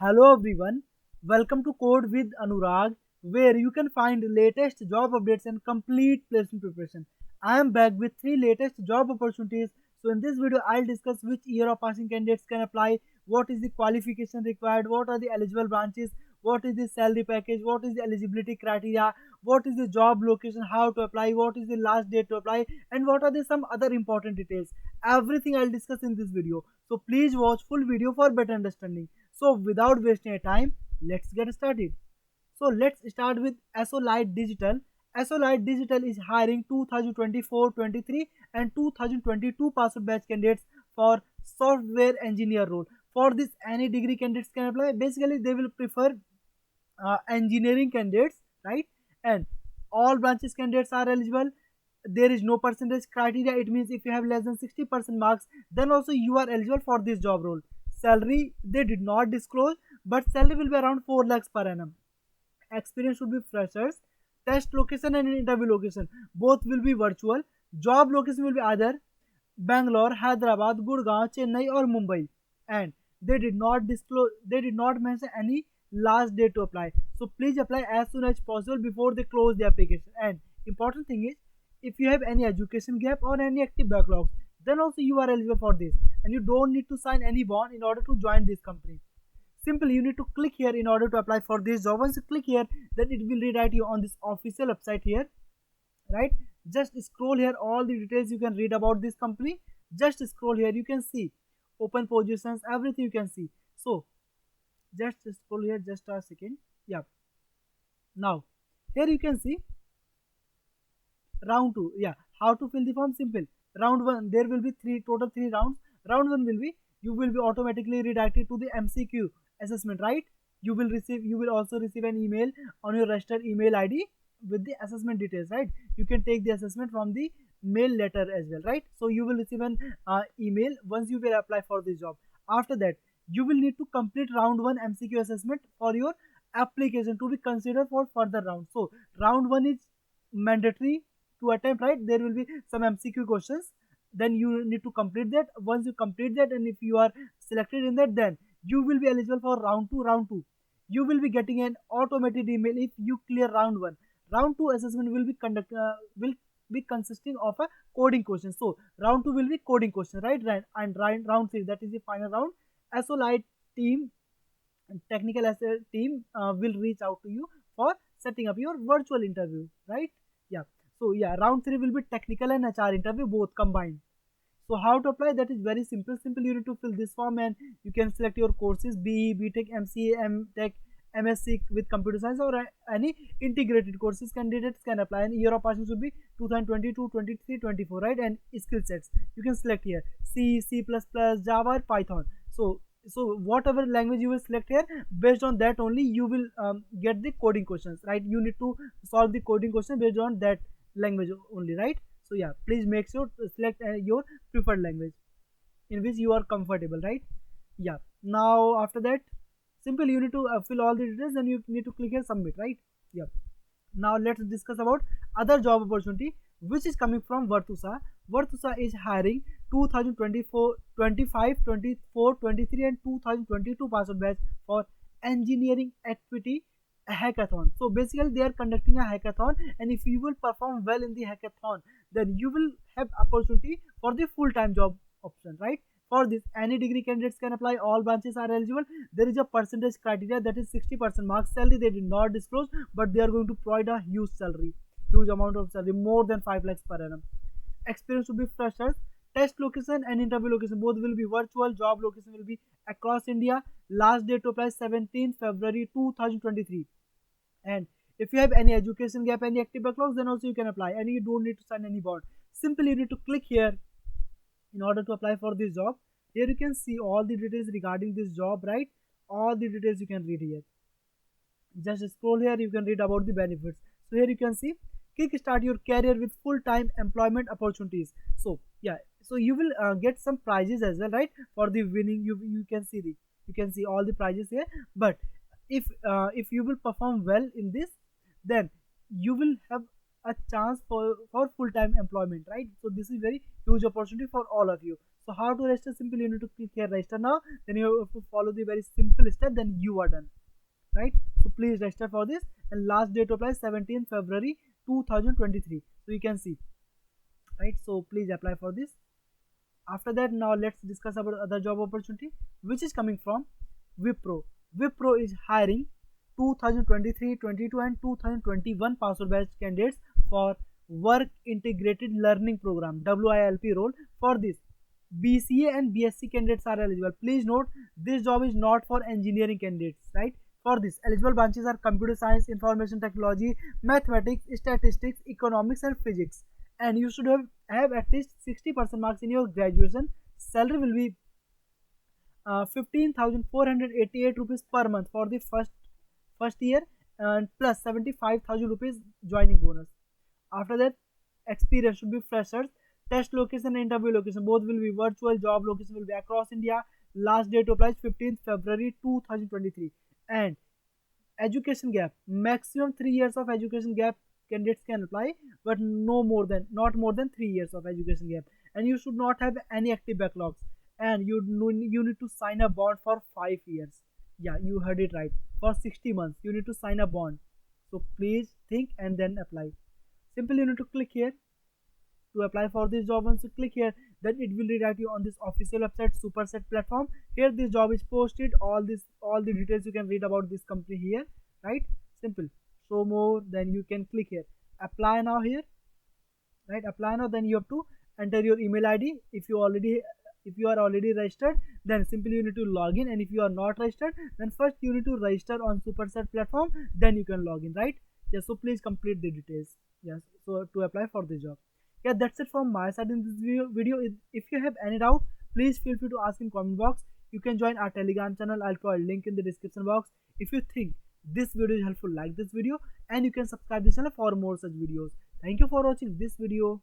Hello everyone, welcome to Code with Anurag, where you can find latest job updates and complete placement preparation. I am back with three latest job opportunities. So in this video, I'll discuss which year of passing candidates can apply, what is the qualification required, what are the eligible branches, what is the salary package, what is the eligibility criteria, what is the job location, how to apply, what is the last date to apply, and what are the some other important details. Everything I'll discuss in this video. So please watch full video for better understanding. So without wasting a time, let's get started. So let's start with Solite Digital. Solite Digital is hiring 2024-23 and 2022 passed batch candidates for software engineer role. For this, any degree candidates can apply. Basically, they will prefer engineering candidates, right? And all branches candidates are eligible. There is no percentage criteria. It means if you have less than 60% marks, then also you are eligible for this job role. Salary they did not disclose, but salary will be around 4 lakhs per annum. Experience should be freshers. Test location and interview location both will be virtual. Job location will be either Bangalore, Hyderabad, Gurgaon, Chennai, or Mumbai. And they did not disclose. They did not mention any last date to apply. So please apply as soon as possible before they close the application. And important thing is, if you have any education gap or any active backlogs, then also you are eligible for this, and you don't need to sign any bond in order to join this company. Simply you need to click here in order to apply for this job. Once you click here, then it will redirect you on this official website here, right? Just scroll here, all the details you can read about this company. Just scroll here, you can see open positions, everything you can see. So just scroll here, just a second. Yeah, now here you can see round 2. Yeah, how to fill the form? Simple. Round 1, there will be three rounds. Round 1 will be, you will be automatically redirected to the MCQ assessment, right? You will also receive an email on your registered email ID with the assessment details, right? You can take the assessment from the mail letter as well, right? So you will receive an email once you will apply for this job. After that, you will need to complete round 1 MCQ assessment for your application to be considered for further round. So round 1 is mandatory to attempt, right? There will be some MCQ questions, then you need to complete that. Once you complete that, and if you are selected in that, then you will be eligible for round 2. You will be getting an automated email if you clear round 1. Round 2 assessment will be consisting of a coding question. So round 2 will be coding question, right? And round 3, that is the final round. Solite team technical asset team will reach out to you for setting up your virtual interview, right? Yeah. So yeah, round 3 will be technical and HR interview both combined. So how to apply? That is very simple. Simply you need to fill this form, and you can select your courses: BE, BTech, MCA, MTech, MSc with computer science, or any integrated courses candidates can apply. And year of passing should be 2022, 23, 24, right? And skill sets you can select here: C, C++, Java, Python. So whatever language you will select here, based on that only you will get the coding questions, right? You need to solve the coding question based on that language only, right? So yeah, please make sure to select your preferred language in which you are comfortable, right? Yeah. Now after that, simply you need to fill all the details, and you need to click here submit, right? Yeah. Now let's discuss about other job opportunity which is coming from Virtusa. Virtusa is hiring 2024, 25, 24, 23 and 2022 passed batch for Engineering Equity Hackathon. So basically they are conducting a hackathon, and if you will perform well in the hackathon, then you will have opportunity for the full-time job option, right? For this, any degree candidates can apply. All branches are eligible. There is a percentage criteria, that is 60% marks. Salary they did not disclose, but they are going to provide a huge amount of salary, more than 5 lakhs per annum. Experience to be freshers. Test location and interview location both will be virtual. Job location will be across India. Last date to apply 17 February 2023. And if you have any education gap, any active backlogs, then also you can apply, and you don't need to sign any bond. Simply you need to click here in order to apply for this job. Here you can see all the details regarding this job, right? All the details you can read here. Just scroll here, you can read about the benefits. So here you can see kickstart your career with full-time employment opportunities. So yeah, so you will get some prizes as well, right? For the winning, you can see all the prizes here. But if you will perform well in this, then you will have a chance for full-time employment, right? So this is very huge opportunity for all of you. So how to register? Simply you need to click here register now, then you have to follow the very simple step, then you are done, right? So please register for this, and last date to apply 17th February 2023. So you can see, right? So please apply for this. After that, now let's discuss about other job opportunity which is coming from Wipro. Wipro is hiring 2023, 22 and 2021 password batch candidates for work integrated learning program WILP role. For this, BCA and BSc candidates are eligible. Please note, this job is not for engineering candidates, right? For this, eligible branches are computer science, information technology, mathematics, statistics, economics and physics, and you should have at least 60% marks in your graduation. Salary will be 15,488 rupees per month for the first year, and plus 75,000 rupees joining bonus. After that, experience should be freshers. Test location and interview location both will be virtual. Job location will be across India. Last date to apply is 15th February 2023. And education gap, maximum 3 years of education gap candidates can apply, but not more than 3 years of education gap, and you should not have any active backlogs, and you need to sign a bond for 5 years. Yeah, you heard it right, for 60 months you need to sign a bond. So please think and then apply. Simply you need to click here to apply for this job. Once you click here, then it will redirect you on this official website Superset platform. Here this job is posted, all the details you can read about this company here, right? Simple. Show more, then you can click here apply now here, right? Apply now, then you have to enter your email ID. If you are already registered, then simply you need to log in, and if you are not registered, then first you need to register on Superset platform, then you can log in, right? Yes, so please complete the details. Yes, so to apply for the job. Yeah, that's it from my side in this video. If you have any doubt, please feel free to ask in comment box. You can join our Telegram channel. I'll provide a link in the description box. If you think this video is helpful, like this video, and you can subscribe this channel for more such videos. Thank you for watching this video.